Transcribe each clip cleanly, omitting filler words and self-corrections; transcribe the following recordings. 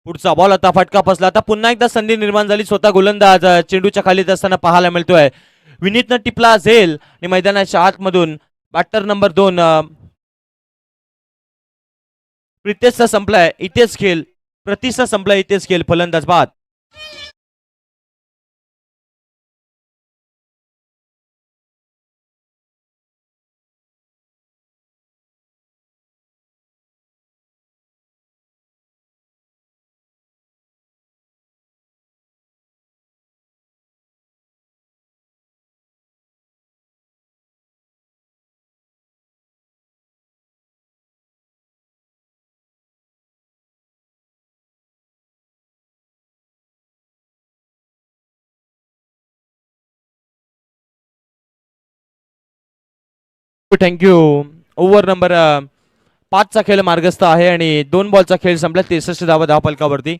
पुढचा बॉल आता फटका फसला. आता पुन्हा एकदा संधी निर्माण झाली. स्वतः गोलंदाज चेंडूच्या खाली असताना पाहायला मिळतोय. विनीतनं टिपला झेल आणि मैदानाच्या आतमधून बॅटर नंबर 2 प्रितेशचा संपलाय इथेच खेळ. प्रतीशचा संपलाय इथेच खेळ. फलंदाज बाद. थँक्यू. ओव्हर नंबर 5चा खेळ मार्गस्थ आहे आणि 2 बॉलचा खेळ संपला. 63 धावा धावफलकावरती.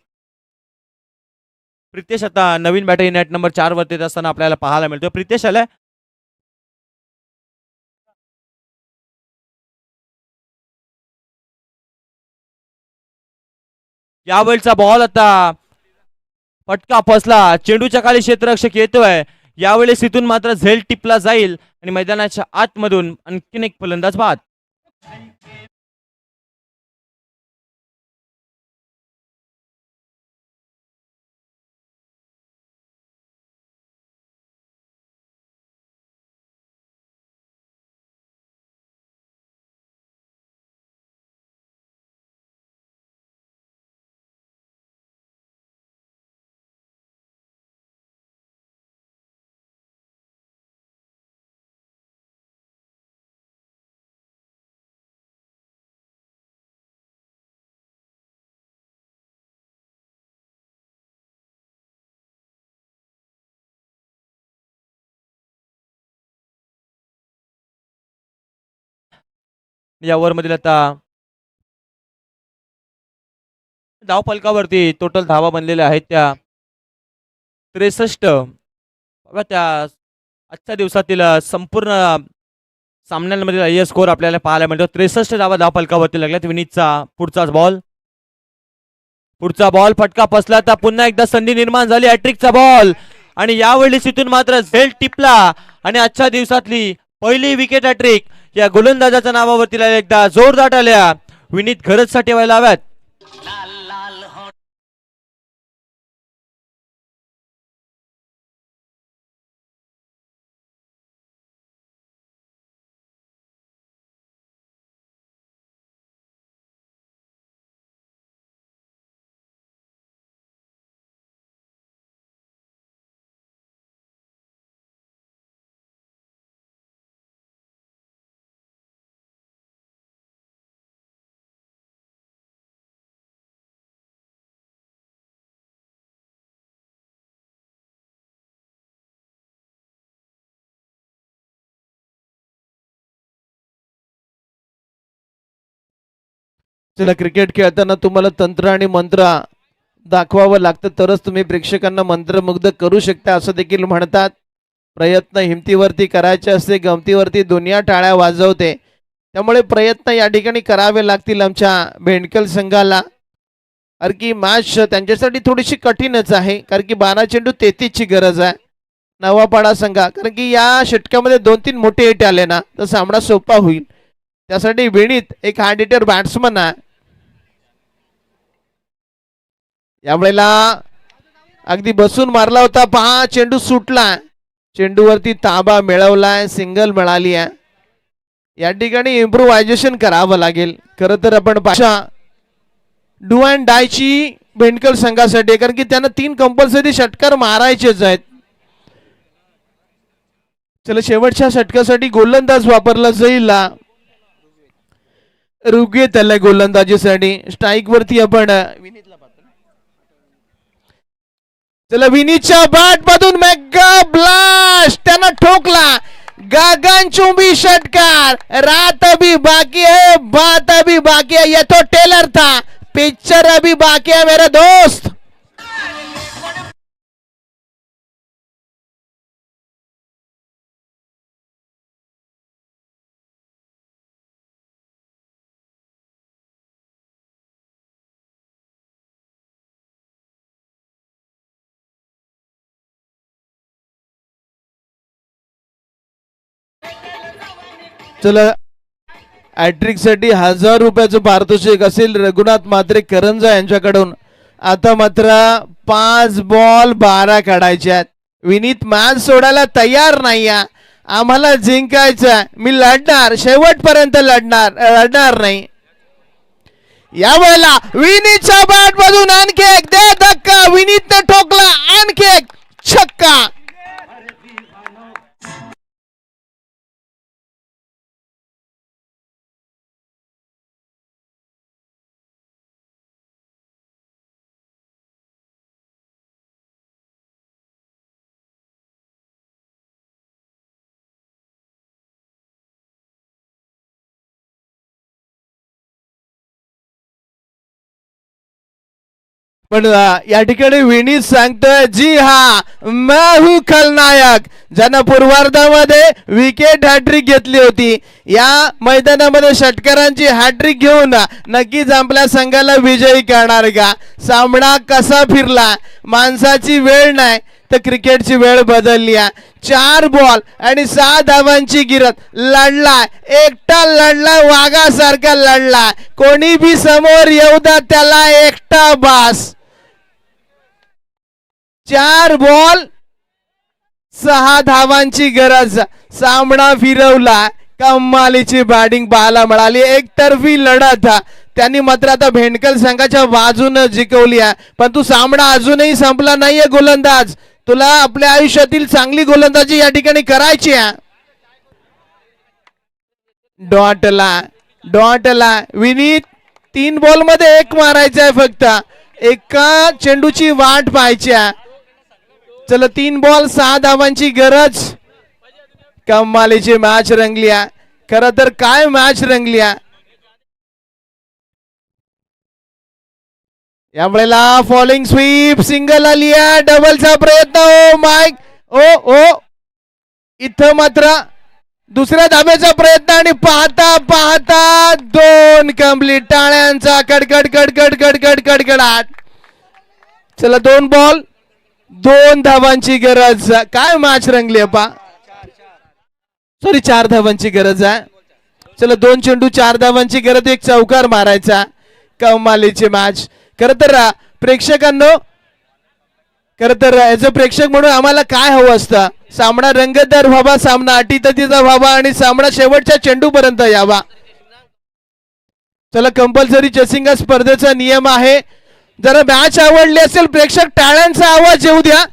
प्रितेश आता नवीन बॅटर नॅट नंबर 4 वरती येत असताना आपल्याला पाहायला मिळतो. प्रितेश आलाय. यावेळचा बॉल आता फटका फसला. चेंडूच्या खाली क्षेत्ररक्षक येतोय. यावेळेस इथून मात्र झेल टिपला जाईल आणि मैदानाच्या आतमधून आणखीन एक फलंदाज बाद. या ओव्हर मधील आता धाव फलकावरती टोटल धावा बनलेल्या आहेत त्या 63. त्या आजच्या दिवसातील संपूर्ण सामन्यांमधील स्कोर आपल्याला पाहायला मिळतो. 63 धावा धाव फलकावरती लागल्यात. विनीतचा पुढचाच बॉल. पुढचा बॉल फटका फसला. तर पुन्हा एकदा संधी निर्माण झाली. हॅट्रिकचा बॉल आणि यावेळेस इथून मात्र झेल टिपला आणि आजच्या दिवसातली पहिली विकेट हॅट्रिक या गोलंदाजाच्या नावावरती एकदा जोरदार आल्या. विनीत घरच ठेवायला हव्यात. चला, क्रिकेट खेळताना तुम्हाला तंत्र आणि मंत्र दाखवावं लागतं तरच तुम्ही प्रेक्षकांना मंत्रमुग्ध करू शकता असं देखील म्हणतात. प्रयत्न हिमतीवरती करायचे असते, गमतीवरती दुनिया टाळ्या वाजवते. त्यामुळे प्रयत्न या ठिकाणी करावे लागतील आमच्या भेंडकल संघाला. कारण की मॅच त्यांच्यासाठी थोडीशी कठीणच आहे, कारण की 12 चेंडू 33ची गरज आहे नवापाडा संघा. कारण की या षटकामध्ये 2-3 मोठे हिट आले ना तर सामना सोपा होईल. त्यासाठी विनीत एक हार्ड हिटर बॅट्समन आहे. यावेळेला अगदी बसून मारला होता पहा. चेंडू सुटला. चेंडूवरती ताबा मिळवलाय. सिंगल मिळाली आहे. या ठिकाणी इम्प्रोव्हायझेशन करावं लागेल. खरं तर आपण पाशा डू अँड डायची भेंडकल संघासाठी, कारण की त्यांना 3 कंपल्सरी षटकार मारायचेच आहेत. चला, शेवटच्या षटकासाठी गोलंदाज वापरला जाईल. रुगे त्याला गोलंदाजीसाठी. स्ट्राईक वरती आपण चला, विनीतच्या बॅट मधून मेगा ब्लास्ट त्यानं ठोकला. गगनचुंबी षटकार. रात अभी बाकी है, बात अभी बाकी है. ये तो टेलर था, पिक्चर अभी बाकी है मेरे दोस्त. चला हॅट्रिक साठी 1000 रुपयाचं पारितोषिक असेल रघुनाथ म्हात्रे करंजा यांच्याकडून. आता मात्र 5 बॉल 12 काढायचे आहेत. विनीत मॅच सोडायला तयार नाही आहे. आम्हाला जिंकायचं, मी लढणार, शेवटपर्यंत लढणार नाही. या वेळेला विनीतच्या बॅट मधून आणखी एक दे धक्का, विनीतने ठोकला, आणखी एक छक्का. पण या ठिकाणी विनीत सांगतोय जी हा मैं हूं खलनायक. ज्यानं पूर्वार्धामध्ये विकेट हॅट्रिक घेतली होती, या मैदानामध्ये षटकारांची हॅट्रिक घेऊन नक्कीच आपल्या संघाला विजयी करणार का. सामना कसा फिरला, माणसाची वेळ नाही तर क्रिकेटची वेळ बदलली आहे. 4 बॉल आणि 6 धावांची गिरत लढलाय, एकटा लढलाय, वाघासारखा लढलाय. कोणी बी समोर येऊ द्या, त्याला एकटा बास. 4 बॉल 6 धावांची गरज, सामना फिरवला. कमालीची बॅटिंग पाहायला मिळाली, एकतर्फी लढत. त्यांनी मात्र आता भेंडकल संघाच्या बाजूने जिंकवली आहे. पण तू सामना अजूनही संपला नाहीये गोलंदाज, तुला आपल्या आयुष्यातील चांगली गोलंदाजी या ठिकाणी करायची आहे. डॉटला विनीत 3 बॉल मध्ये 1 मारायचा आहे, फक्त एका चेंडूची वाट पाहायची आहे. चला 3 बॉल 6 धावांची गरज. कमालीची मॅच रंगली आहे, खरं तर काय मॅच रंगली आहे. या वेळेला फॉलिंग स्वीप, सिंगल आली आहे, डबलचा प्रयत्न. ओ माय ओ इथं मात्र दुसऱ्या धाब्याचा प्रयत्न आणि पाहता पाहता 2 कंप्लीट. टाळ्यांचा कडकड कडकड कडकड कडकडाट. चला 2 बॉल 2 धावांची गरज. काय मॅच रंगली अपा, सॉरी 4 धावांची गरज आहे. चला 2 चेंडू 4 धावांची गरज, 1 चौकार मारायचा. कमालीची मॅच. खरं तर प्रेक्षकांनो, खरं तर ऍज अ प्रेक्षक म्हणून आम्हाला काय हवं असतं, सामना रंगतदार व्हावा, सामना अटीतटीचा व्हावा आणि सामना शेवटच्या चेंडूपर्यंत यावा. चला कंपल्सरी चेसिंग स्पर्धेचा नियम आहे. जरा मॅच आवडली असेल, प्रेक्षक टाळ्यांचा आवाज येऊ द्या.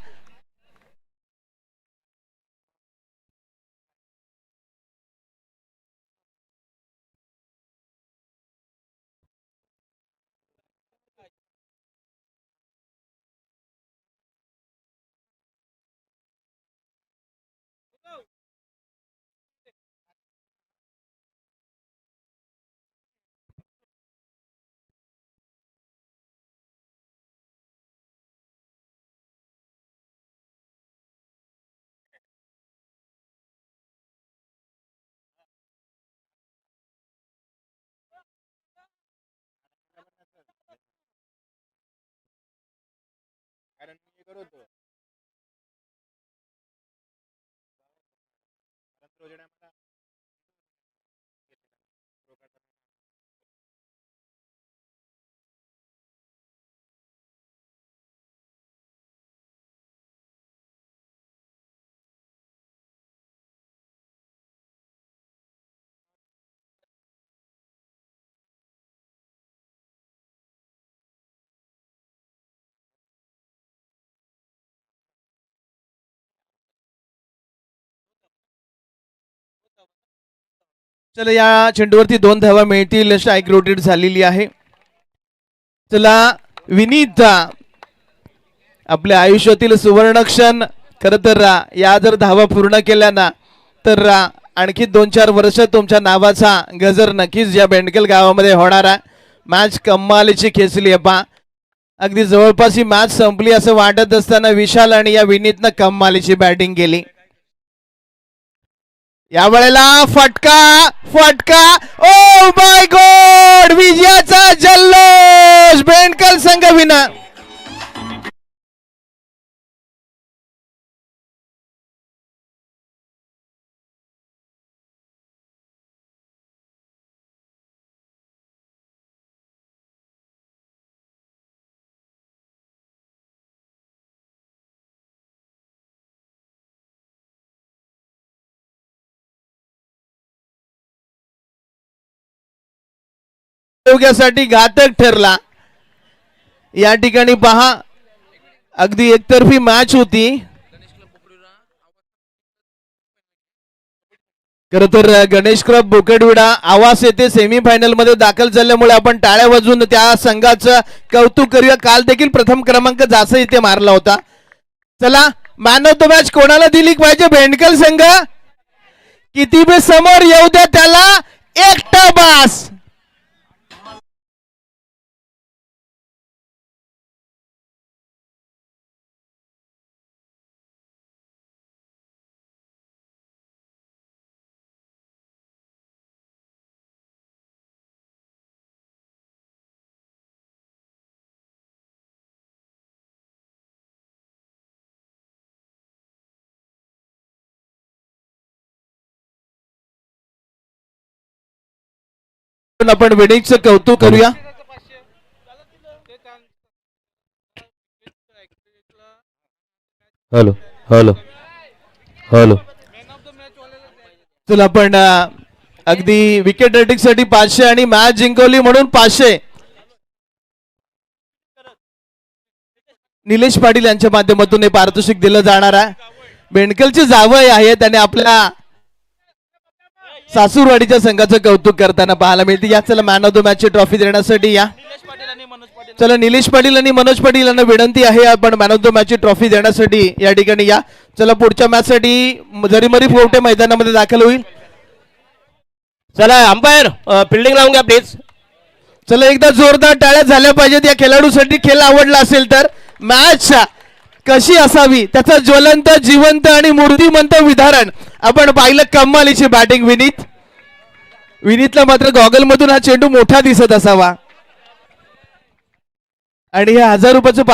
चला या चेंडूवरती 2 धावा मिळतील, स्ट्राईक रोटेट झालेली आहे. चला विनीत आपल्या आयुष्यातील सुवर्ण क्षण. खर तर या जर धावा पूर्ण केल्या ना, तर आणखी 2-4 वर्ष तुमच्या नावाचा गजर नक्कीच या बेंडकल गावामध्ये होणार आहे. मॅच कमालीची खेचली पा, अगदी जवळपास ही मॅच संपली असं वाटत असताना विशाल आणि या विनीतनं कमालीची बॅटिंग केली. या वेळेला फटका ओ माय गॉड, विजयाचा जल्लोष, बेंडकल संघ विना. आरोग्यासाठी घातक ठरला. या ठिकाणी पहा अगदी एकतर्फी मॅच होती. खर तर गणेश क्लब बोकडविडा आवास येथे सेमीफायनल मध्ये दाखल झाल्यामुळे आपण टाळ्या वाजवून त्या संघाचं कौतुक करूया. काल देखील प्रथम क्रमांक जास्त इथे मारला होता. चला मॅन ऑफ द मॅच कोणाला दिली पाहिजे? भेंडकल संघ. किती बी समोर येऊ द्या त्याला एकटा बास. आपण विनिंगचं कौतुक करूया. Hello hello hello. चला आपण अगदी विकेट रेटिंग साठी 500 आणि मॅच जिंकवली म्हणून 500 निलेश पाटील यांच्या माध्यमातून हे पारितोषिक दिलं जाणार आहे. बेंडकलचे जावई आहेत आणि आपल्या सासूरवाडीच्या संघाचं कौतुक करताना पाहायला मिळते. या चला मॅन ऑफ द मॅच ची ट्रॉफी देण्यासाठी या. चला निलेश पाटील आणि मनोज पाटील यांना विनंती आहे आपण मॅन ऑफ द मॅच ची ट्रॉफी देण्यासाठी या ठिकाणी या. चला पुढच्या मॅच साठी जरीमरी फोर्टे मैदानामध्ये दाखल होईल. चला अंपायर फिल्डिंग लावून घ्या प्लीज. चला एकदा जोरदार टाळ्या झाल्या पाहिजेत या खेळाडूसाठी. खेळ आवडला असेल तर मॅच कशी असावी त्याचं ज्वलंत जिवंत आणि मूर्तिमंत विधारण आपण पाहिलं. कमालीची बॅटिंग विनीतला मात्र गॉगल मधून हा चेंडू मोठा दिसत असावा आणि हे 1000 रुपयाचं